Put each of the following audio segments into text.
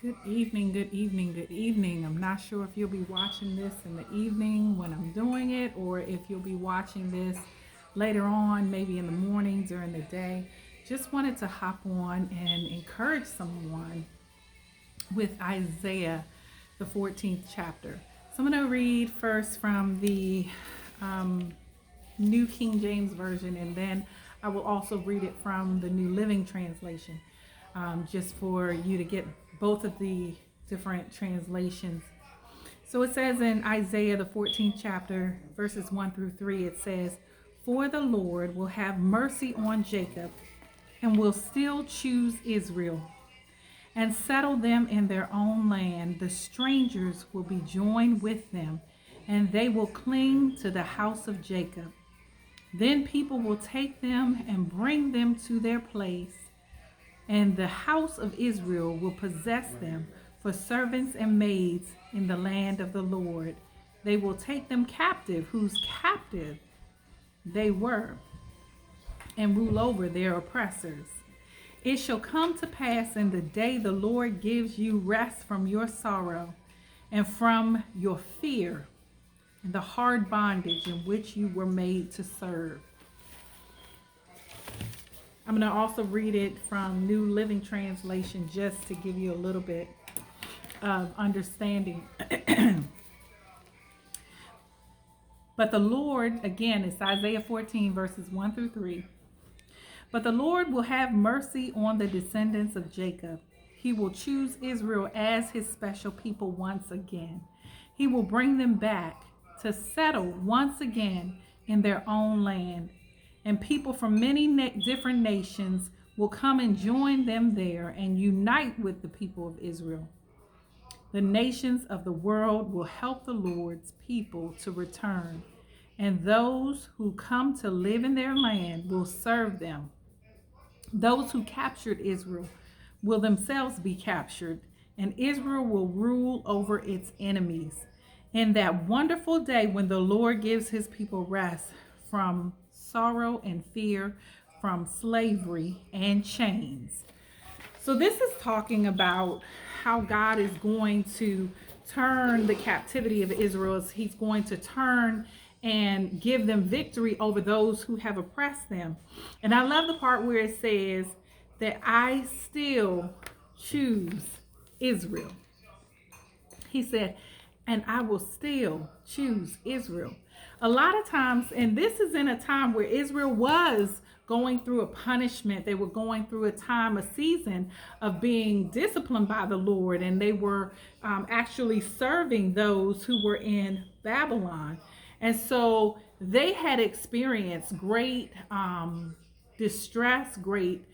Good evening, good evening, good evening. I'm not sure if you'll be watching this in the evening when I'm doing it, or if you'll be watching this later on, maybe in the morning during the day. Just wanted to hop on and encourage someone with Isaiah, the 14th chapter. So I'm going to read first from the New King James Version, and then I will also read it from the New Living Translation, just for you to get both of the different translations. So it says in Isaiah, the 14th chapter, verses 1 through 3, it says, "For the Lord will have mercy on Jacob and will still choose Israel and settle them in their own land. The strangers will be joined with them, and they will cling to the house of Jacob. Then people will take them and bring them to their place, and the house of Israel will possess them for servants and maids in the land of the Lord. They will take them captive, whose captive they were, and rule over their oppressors. It shall come to pass in the day the Lord gives you rest from your sorrow and from your fear and the hard bondage in which you were made to serve." I'm going to also read it from New Living Translation just to give you a little bit of understanding. But the Lord, again, it's Isaiah 14, verses 1 through 3. "But the Lord will have mercy on the descendants of Jacob. He will choose Israel as his special people once again. He will bring them back to settle once again in their own land. And people from many different nations will come and join them there and unite with the people of Israel. The nations of the world will help the Lord's people to return, and those who come to live in their land will serve them. Those who captured Israel will themselves be captured, and Israel will rule over its enemies. In that wonderful day when the Lord gives his people rest from sorrow and fear, from slavery and chains." So this is talking about how God is going to turn the captivity of Israel. He's going to turn and give them victory over those who have oppressed them. And I love the part where it says that I still choose Israel. He said, and I will still choose Israel. A lot of times, and this is in a time where Israel was going through a punishment. They were going through a time, a season of being disciplined by the Lord, and they were actually serving those who were in Babylon. And so they had experienced great distress, great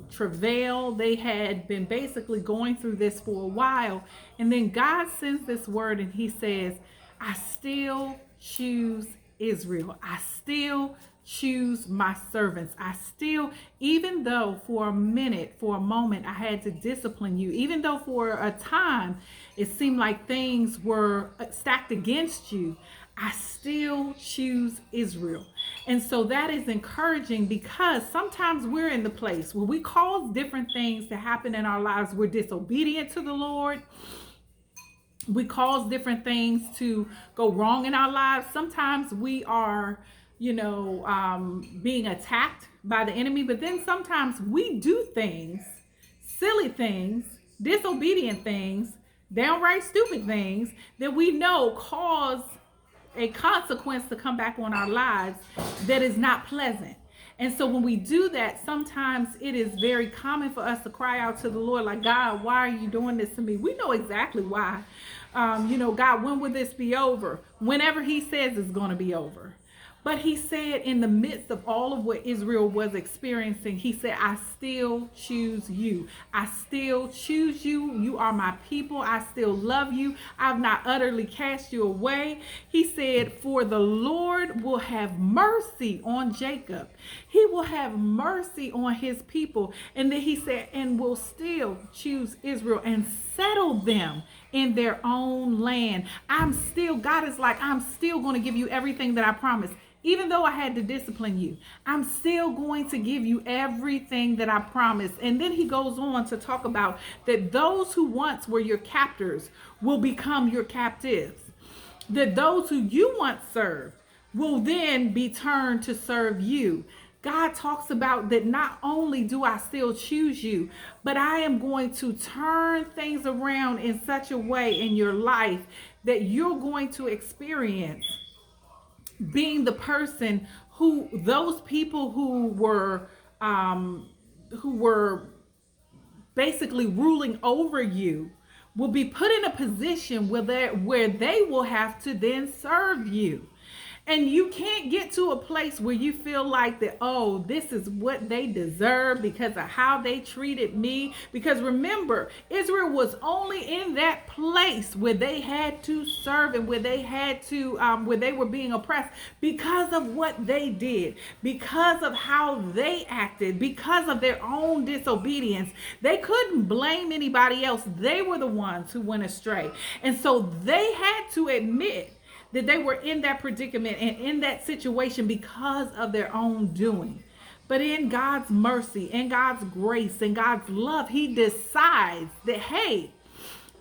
travail. They had been basically going through this for a while. And then God sends this word and he says, I still choose Israel. I still choose my servants. I still, even though for a minute, for a moment, I had to discipline you, even though for a time it seemed like things were stacked against you, I still choose Israel. And so that is encouraging, because sometimes we're in the place where we cause different things to happen in our lives. We're disobedient to the Lord. We cause different things to go wrong in our lives. Sometimes we are, being attacked by the enemy, but then sometimes we do things, silly things, disobedient things, downright stupid things that we know cause a consequence to come back on our lives that is not pleasant. And so when we do that, sometimes it is very common for us to cry out to the Lord like, God, why are you doing this to me? We know exactly why. God, when will this be over? Whenever he says it's going to be over. But he said, in the midst of all of what Israel was experiencing, he said, I still choose you. I still choose you. You are my people. I still love you. I've not utterly cast you away. He said, for the Lord will have mercy on Jacob. He will have mercy on his people. And then he said, and will still choose Israel and settle them in their own land. God is like, I'm still going to give you everything that I promised. Even though I had to discipline you, I'm still going to give you everything that I promised. And then he goes on to talk about that those who once were your captors will become your captives. That those who you once served will then be turned to serve you. God talks about that not only do I still choose you, but I am going to turn things around in such a way in your life that you're going to experience being the person who those people who were basically ruling over you will be put in a position where they will have to then serve you. And you can't get to a place where you feel like that, oh, this is what they deserve because of how they treated me. Because remember, Israel was only in that place where they had to serve and where they had to, where they were being oppressed because of what they did, because of how they acted, because of their own disobedience. They couldn't blame anybody else. They were the ones who went astray. And so they had to admit that they were in that predicament and in that situation because of their own doing. But in God's mercy, in God's grace, in God's love, he decides that, hey,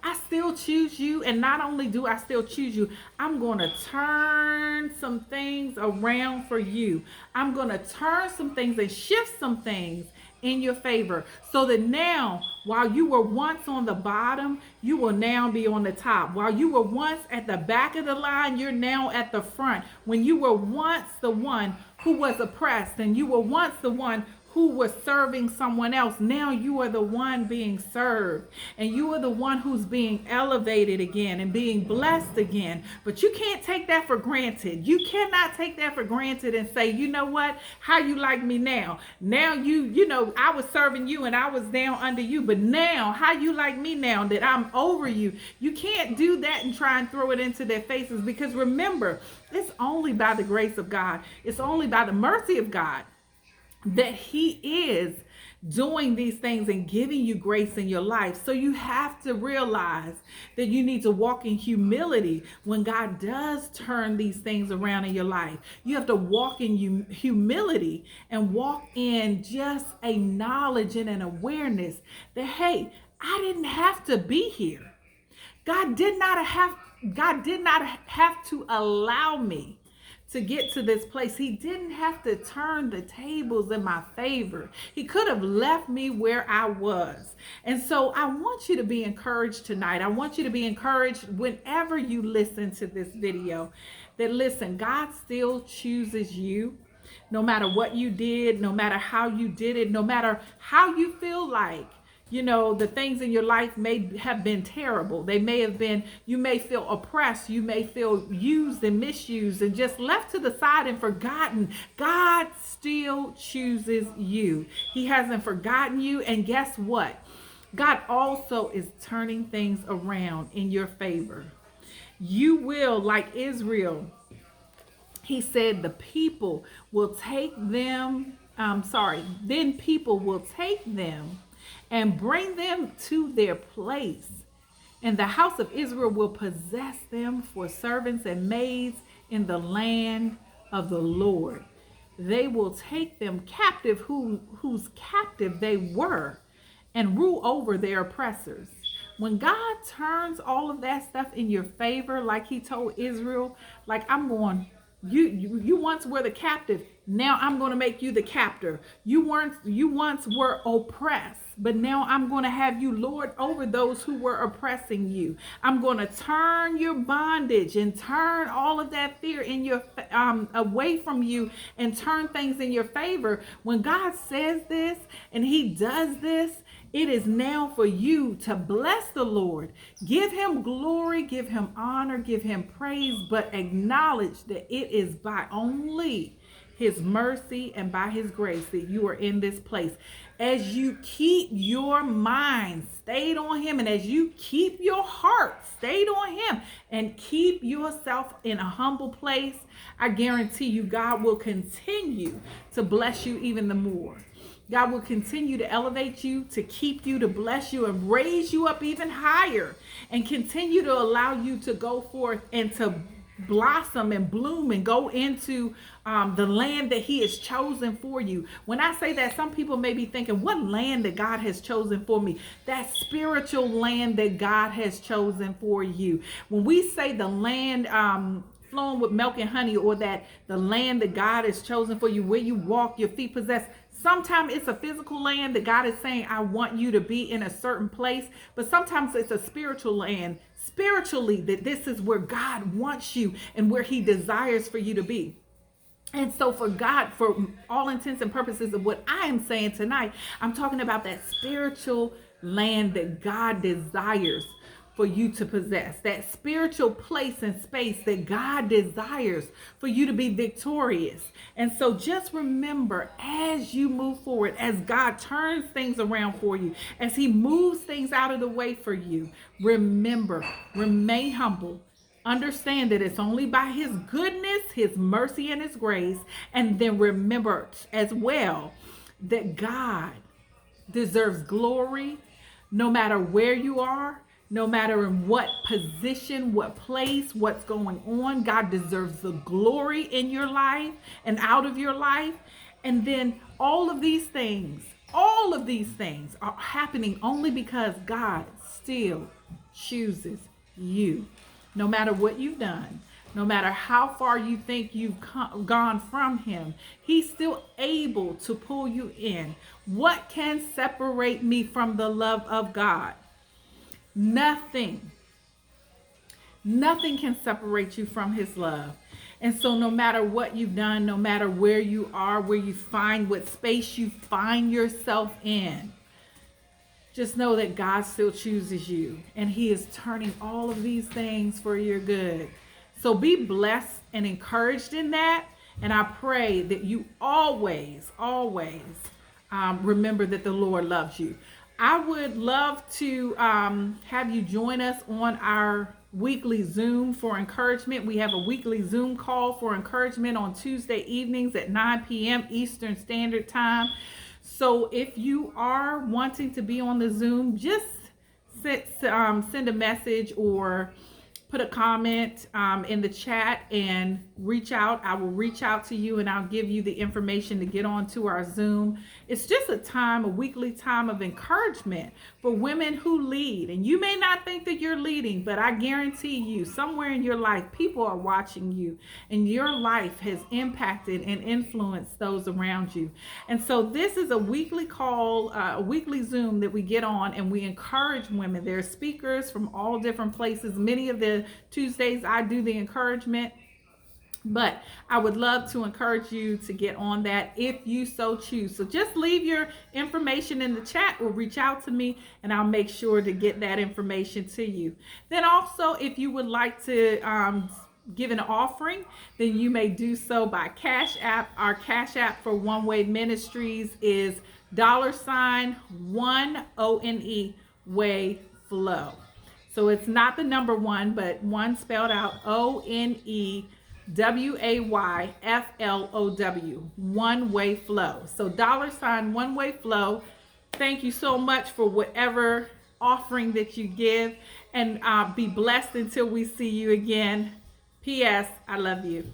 I still choose you. And not only do I still choose you, I'm going to turn some things around for you. I'm going to turn some things and shift some things in your favor, so that now, while you were once on the bottom, you will now be on the top. While you were once at the back of the line, you're now at the front. When you were once the one who was oppressed and you were once the one who was serving someone else, now you are the one being served, and you are the one who's being elevated again and being blessed again. But you can't take that for granted. You cannot take that for granted and say, you know what, how you like me now? Now you know, I was serving you and I was down under you, but now how you like me now that I'm over you? You can't do that and try and throw it into their faces, because remember, it's only by the grace of God. It's only by the mercy of God that he is doing these things and giving you grace in your life. So you have to realize that you need to walk in humility when God does turn these things around in your life. You have to walk in humility and walk in just a knowledge and an awareness that, hey, I didn't have to be here. God did not have to allow me to get to this place. He didn't have to turn the tables in my favor. He could have left me where I was. And so I want you to be encouraged tonight. I want you to be encouraged whenever you listen to this video, that listen, God still chooses you. No matter what you did, no matter how you did it, no matter how you feel like, you know, the things in your life may have been terrible. They may have been, you may feel oppressed. You may feel used and misused and just left to the side and forgotten. God still chooses you. He hasn't forgotten you. And guess what? God also is turning things around in your favor. You will, like Israel, he said, the people will take them, then people will take them and bring them to their place. And the house of Israel will possess them for servants and maids in the land of the Lord. They will take them captive, whose captive they were, and rule over their oppressors. When God turns all of that stuff in your favor, like he told Israel, like, I'm going, you once were the captive. Now I'm going to make you the captor. You once were oppressed, but now I'm going to have you lord over those who were oppressing you. I'm going to turn your bondage and turn all of that fear in your away from you and turn things in your favor. When God says this and he does this, it is now for you to bless the Lord. Give him glory, give him honor, give him praise, but acknowledge that it is by only his mercy and by his grace that you are in this place. As you keep your mind stayed on him, and as you keep your heart stayed on him and keep yourself in a humble place, I guarantee you God will continue to bless you even the more. God will continue to elevate you, to keep you, to bless you, and raise you up even higher, and continue to allow you to go forth and to blossom and bloom and go into the land that he has chosen for you. When I say that, some people may be thinking, what land that God has chosen for me? That spiritual land that God has chosen for you. When we say the land flowing with milk and honey, or that the land that God has chosen for you, where you walk, your feet possess, sometimes it's a physical land that God is saying, I want you to be in a certain place. But sometimes it's a spiritual land, spiritually, that this is where God wants you and where he desires for you to be. And so for God, for all intents and purposes of what I am saying tonight, I'm talking about that spiritual land that God desires for you to possess, that spiritual place and space that God desires for you to be victorious. And so just remember, as you move forward, as God turns things around for you, as he moves things out of the way for you, remember, remain humble. Understand that it's only by his goodness, his mercy, and his grace. And then remember as well that God deserves glory no matter where you are, no matter in what position, what place, what's going on. God deserves the glory in your life and out of your life. And then all of these things are happening only because God still chooses you. No matter what you've done, no matter how far you think you've gone from him, he's still able to pull you in. What can separate me from the love of God? Nothing. Nothing can separate you from his love. And so no matter what you've done, no matter where you are, where you find, what space you find yourself in, just know that God still chooses you, and he is turning all of these things for your good. So be blessed and encouraged in that. And I pray that you always remember that the Lord loves you. I would love to have you join us on our weekly Zoom for encouragement. We have a weekly Zoom call for encouragement on Tuesday evenings at 9 p.m. Eastern Standard Time. So if you are wanting to be on the Zoom, just send a message or put a comment in the chat and reach out. I will reach out to you and I'll give you the information to get onto our Zoom. It's just a weekly time of encouragement for women who lead. And you may not think that you're leading, but I guarantee you somewhere in your life, people are watching you and your life has impacted and influenced those around you. And so this is a weekly call, a weekly Zoom that we get on and we encourage women. There are speakers from all different places. Many of the Tuesdays I do the encouragement. But I would love to encourage you to get on that if you so choose. So just leave your information in the chat or reach out to me and I'll make sure to get that information to you. Then also, if you would like to give an offering, then you may do so by Cash App. Our Cash App for One Way Ministries is $1 Way Flow. So it's not the number one, but one spelled out ONEWAYFLOW, One Way Flow. So $One Way Flow. Thank you so much for whatever offering that you give, and be blessed until we see you again. P.S. I love you.